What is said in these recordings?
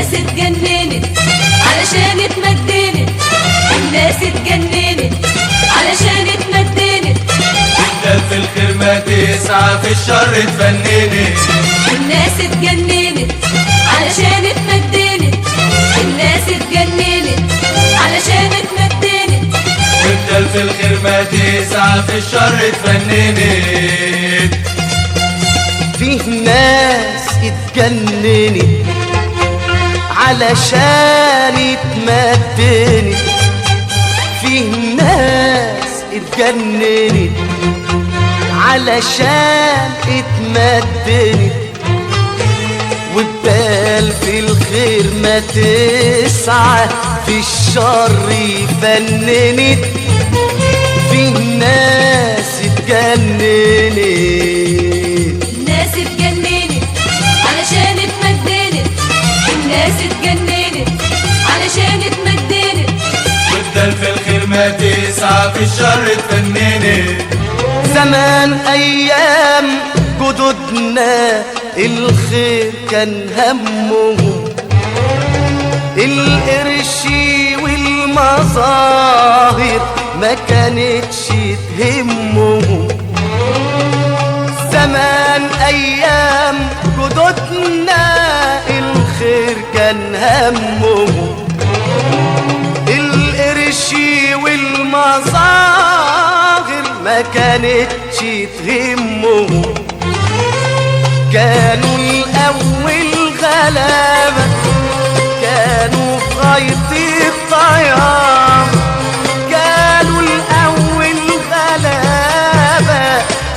الناس اتجننت علشان اتمدنت، الناس اتجننت علشان اتمدنت، وانت في الخير ما تسعى في الشر اتفننت. الناس اتجننت علشان اتمدنت، الناس اتجننت علشان اتمدنت، وانت في الخير ما تسعى في الشر اتفننت. فيه ناس اتجننت علشان اتمدنت، فيه ناس اتجننت علشان اتمدنت، وبدال في الخير ما تسعى في الشر فننت. فيه ناس اتجننت، الناس اتجننت علشان اتمدنت، الناس اتجننت علشان اتمدنت، وانت في الخير ما تسعى في الشر اتفننت. زمان ايام جدودنا الخير كان همهم، القرش والمظاهر ما كانتش تهمهم. زمان ايام جدودنا الخير كان همهم، القرش والمظاهر ما كانتش تهمهم. كانوا الاول غلابه، كانوا خيط الطيام، كانوا الاول غلابه،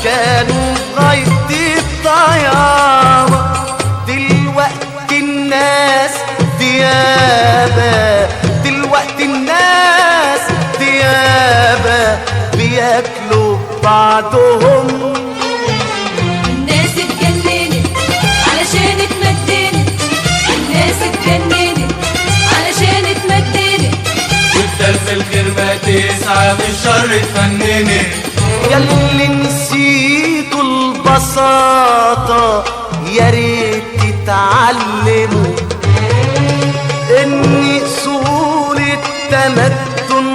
كانوا خيط الطيام. دلوقتي الناس ديابه، دلوقتي الناس ديابه بياكلوا بعضهم. الناس اتجننت علشان اتمدنت، الناس اتجننت علشان اتمدنت، وانت في الخير ما تسعى في الشر اتفننت. ياللي نسيتوا البساطة يا ريت تتعلموا ان اصول التمدن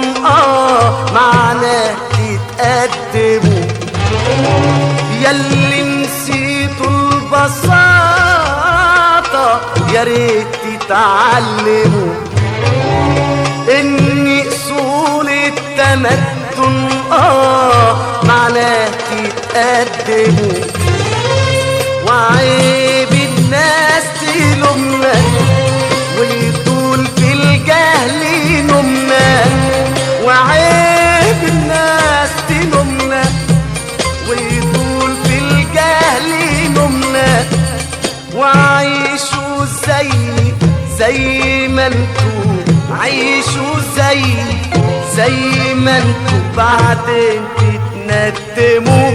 معناه تتقدموا. ياللي نسيتوا البساطة يا ريت تتعلموا ان اصول التمدن معناه تتقدموا. وعيب الناس تلومنا ويطول في الجهل نمنا، وعيب الناس تلومنا ويطول في الجهل نمنا. وعيشوا زي ما انتوا، عيشوا زي ما انتوا بعدين تتندموا.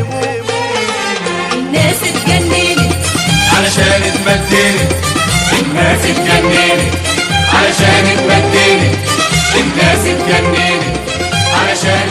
الناس اتجننت علشان اتمدنت، الناس اتجننت علشان اتمدنت، الناس اتجننت علشان